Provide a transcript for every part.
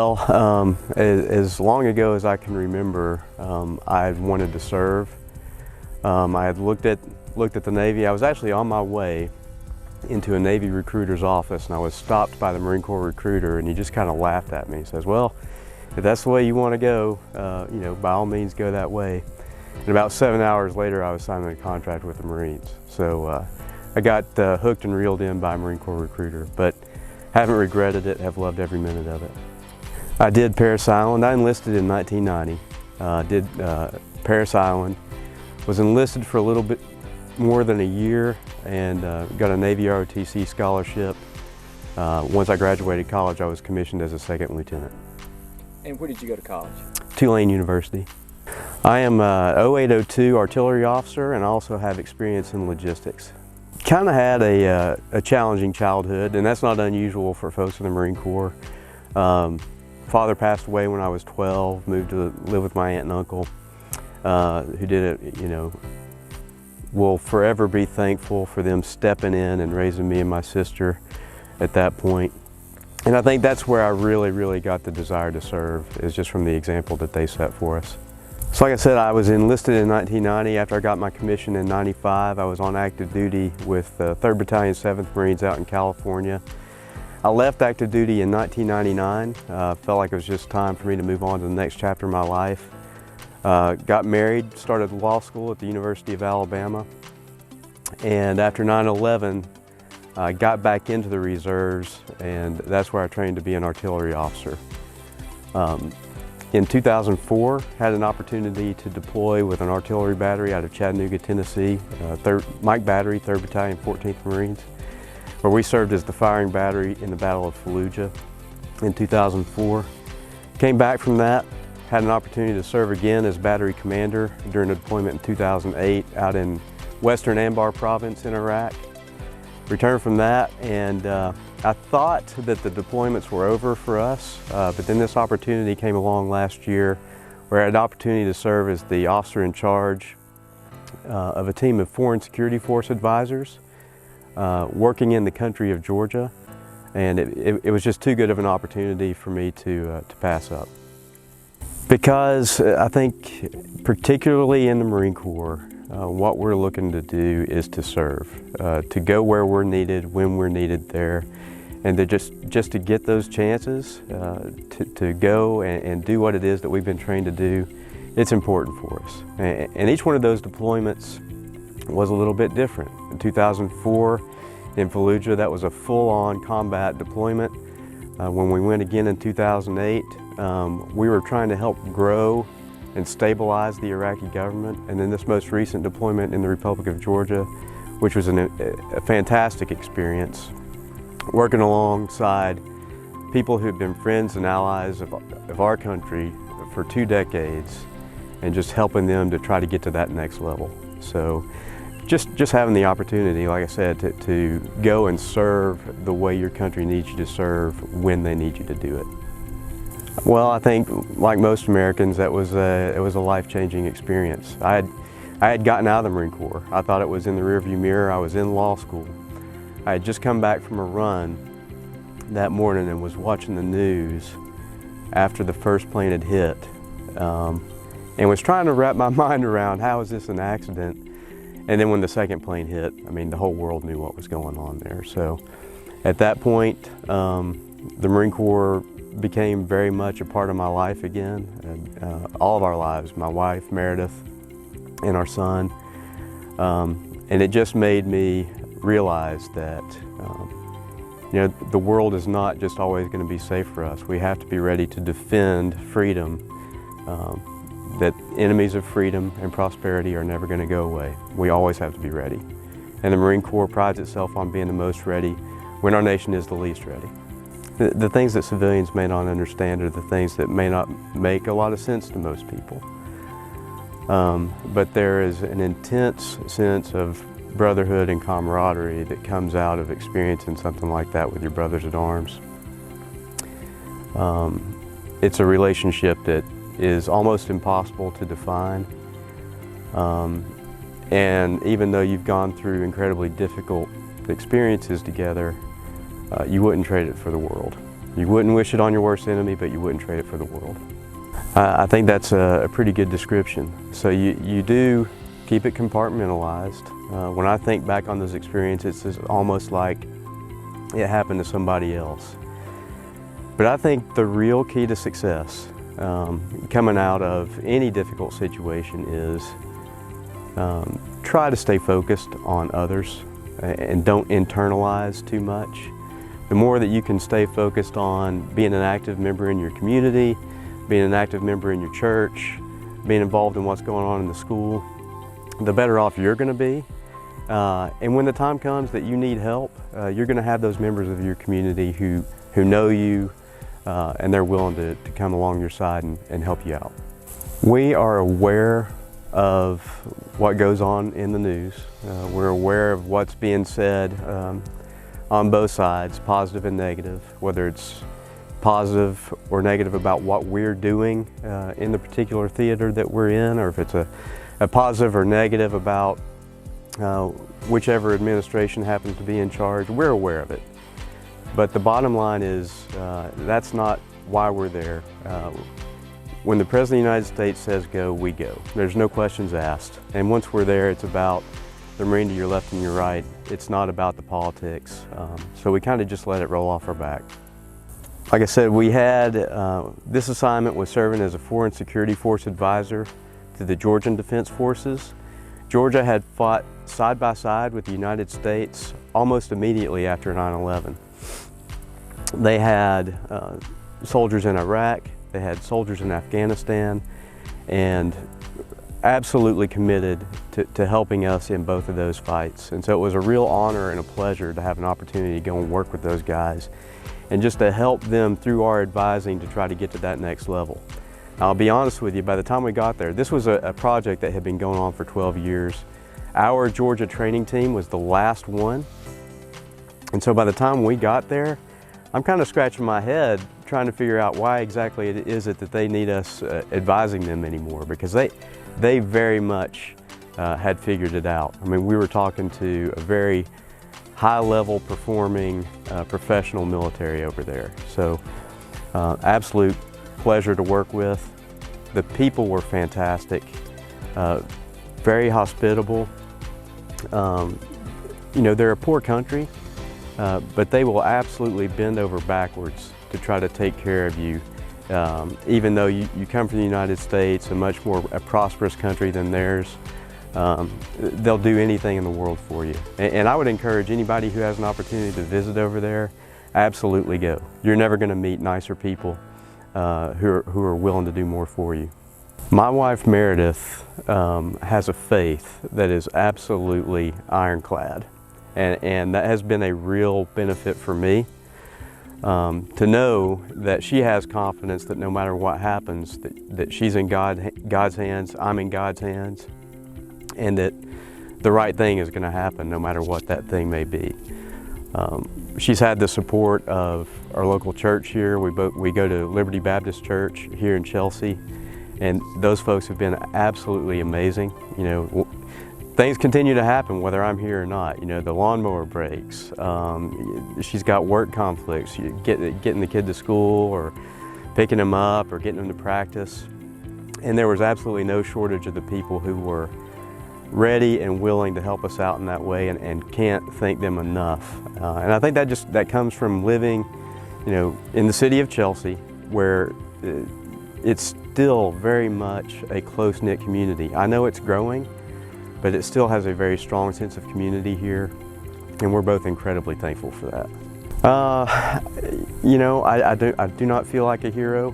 Well, as long ago as I can remember, I had wanted to serve. I had looked at the Navy. I was actually on my way into a Navy recruiter's office, and I was stopped by the Marine Corps recruiter, and he just kind of laughed at me. He says, "Well, if that's the way you want to go, by all means go that way." And about 7 hours later, I was signing a contract with the Marines. So I got hooked and reeled in by a Marine Corps recruiter, but haven't regretted it, have loved every minute of it. I did Parris Island. I enlisted in 1990. Did Parris Island. Was enlisted for a little bit more than a year and got a Navy ROTC scholarship. Once I graduated college, I was commissioned as a second lieutenant. And where did you go to college? Tulane University. I am a 0802 artillery officer and also have experience in logistics. Kind of had a challenging childhood, and that's not unusual for folks in the Marine Corps. Father passed away when I was 12, moved to live with my aunt and uncle, who did it, will forever be thankful for them stepping in and raising me and my sister at that point. And I think that's where I really got the desire to serve, is just from the example that they set for us. So like I said, I was enlisted in 1990. After I got my commission in 95, I was on active duty with 3rd Battalion, 7th Marines out in California. I left active duty in 1999. Felt like it was just time for me to move on to the next chapter of my life. Got married, started law school at the University of Alabama. And after 9/11, I got back into the reserves, and that's where I trained to be an artillery officer. In 2004, had an opportunity to deploy with an artillery battery out of Chattanooga, Tennessee, Mike Battery, 3rd Battalion, 14th Marines, where we served as the firing battery in the Battle of Fallujah in 2004. Came back from that, had an opportunity to serve again as battery commander during a deployment in 2008 out in Western Anbar province in Iraq. Returned from that, and I thought that the deployments were over for us, but then this opportunity came along last year where I had an opportunity to serve as the officer in charge of a team of Foreign Security Force advisors working in the country of Georgia, and it was just too good of an opportunity for me to pass up. Because I think, particularly in the Marine Corps, what we're looking to do is to serve, to go where we're needed, when we're needed there, and to just to get those chances to go and do what it is that we've been trained to do. It's important for us. And each one of those deployments was a little bit different. In 2004 in Fallujah, that was a full-on combat deployment. When we went again in 2008, we were trying to help grow and stabilize the Iraqi government. And then this most recent deployment in the Republic of Georgia, which was a fantastic experience, working alongside people who've been friends and allies of our country for 2 decades, and just helping them to try to get to that next level. So just having the opportunity, like I said, to go and serve the way your country needs you to serve when they need you to do it. Well, I think, like most Americans, it was a life-changing experience. I had gotten out of the Marine Corps. I thought it was in the rearview mirror. I was in law school. I had just come back from a run that morning and was watching the news after the first plane had hit, and was trying to wrap my mind around how is this an accident. And then when the second plane hit, I mean, the whole world knew what was going on there. So at that point, the Marine Corps became very much a part of my life again, all of our lives, my wife, Meredith, and our son. And it just made me realize that the world is not just always going to be safe for us. We have to be ready to defend freedom, that enemies of freedom and prosperity are never going to go away. We always have to be ready. And the Marine Corps prides itself on being the most ready when our nation is the least ready. The things that civilians may not understand are the things that may not make a lot of sense to most people. But there is an intense sense of brotherhood and camaraderie that comes out of experiencing something like that with your brothers at arms. It's a relationship that is almost impossible to define. And even though you've gone through incredibly difficult experiences together, you wouldn't trade it for the world. You wouldn't wish it on your worst enemy, but you wouldn't trade it for the world. I think that's a pretty good description. So you do keep it compartmentalized. When I think back on those experiences, it's almost like it happened to somebody else. But I think the real key to success coming out of any difficult situation is try to stay focused on others and don't internalize too much. The more that you can stay focused on being an active member in your community, being an active member in your church, being involved in what's going on in the school, the better off you're going to be. And when the time comes that you need help, you're going to have those members of your community who know you and they're willing to come along your side and help you out. We are aware of what goes on in the news. We're aware of what's being said on both sides, positive and negative, whether it's positive or negative about what we're doing in the particular theater that we're in, or if it's a positive or negative about whichever administration happens to be in charge. We're aware of it. But the bottom line is that's not why we're there. When the President of the United States says go, we go. There's no questions asked. And once we're there, it's about the Marine to your left and your right. It's not about the politics. So we kind of just let it roll off our back. Like I said, we had, this assignment was serving as a Foreign Security Force advisor to the Georgian Defense Forces. Georgia had fought side by side with the United States almost immediately after 9/11. They had soldiers in Iraq, they had soldiers in Afghanistan, and absolutely committed to helping us in both of those fights. And so it was a real honor and a pleasure to have an opportunity to go and work with those guys and just to help them through our advising to try to get to that next level. Now, I'll be honest with you, by the time we got there, this was a project that had been going on for 12 years. Our Georgia training team was the last one. And so by the time we got there, I'm kind of scratching my head trying to figure out why exactly it is that they need us advising them anymore, because they very much had figured it out. I mean, we were talking to a very high-level performing professional military over there. So absolute pleasure to work with. The people were fantastic, very hospitable. You know, they're a poor country, but they will absolutely bend over backwards to try to take care of you. Even though you come from the United States, a much more prosperous country than theirs, they'll do anything in the world for you. And I would encourage anybody who has an opportunity to visit over there, absolutely go. You're never going to meet nicer people who are willing to do more for you. My wife Meredith has a faith that is absolutely ironclad, and that has been a real benefit for me. To know that she has confidence that no matter what happens, that she's in God's hands, I'm in God's hands, and that the right thing is going to happen no matter what that thing may be. She's had the support of our local church here. We go to Liberty Baptist Church here in Chelsea, and those folks have been absolutely amazing. You know, things continue to happen whether I'm here or not. You know, the lawnmower breaks. She's got work conflicts. Getting the kid to school, or picking him up, or getting him to practice. And there was absolutely no shortage of the people who were ready and willing to help us out in that way, and can't thank them enough. And I think that comes from living, you know, in the city of Chelsea, where it's still very much a close-knit community. I know it's growing, but it still has a very strong sense of community here, and we're both incredibly thankful for that. You know, I do not feel like a hero.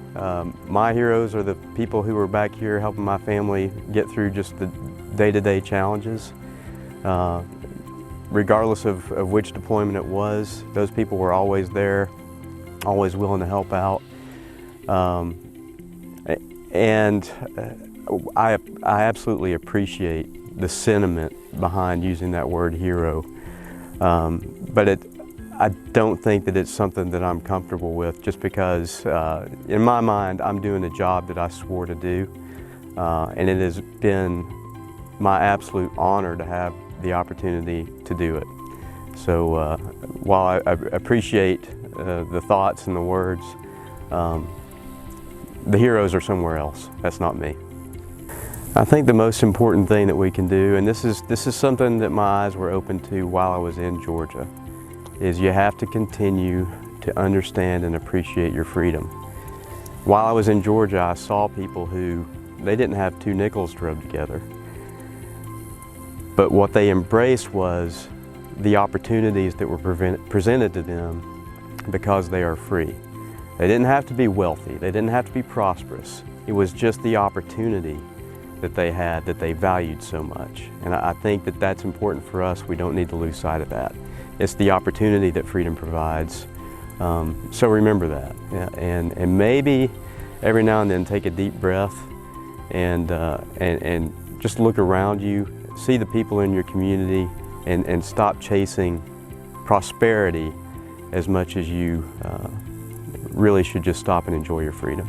My heroes are the people who are back here helping my family get through just the day-to-day challenges. Regardless of which deployment it was, those people were always there, always willing to help out. And I absolutely appreciate the sentiment behind using that word hero. But I don't think that it's something that I'm comfortable with, just because in my mind I'm doing a job that I swore to do, and it has been my absolute honor to have the opportunity to do it. So while I appreciate the thoughts and the words. The heroes are somewhere else. That's not me. I think the most important thing that we can do, and this is something that my eyes were open to while I was in Georgia, is you have to continue to understand and appreciate your freedom. While I was in Georgia, I saw people who, they didn't have two nickels to rub together. But what they embraced was the opportunities that were presented to them because they are free. They didn't have to be wealthy, they didn't have to be prosperous. It was just the opportunity that they had that they valued so much. And I think that that's important for us. We don't need to lose sight of that. It's the opportunity that freedom provides. So remember that. And maybe every now and then take a deep breath and just look around you, see the people in your community, and stop chasing prosperity as much as you really should just stop and enjoy your freedom.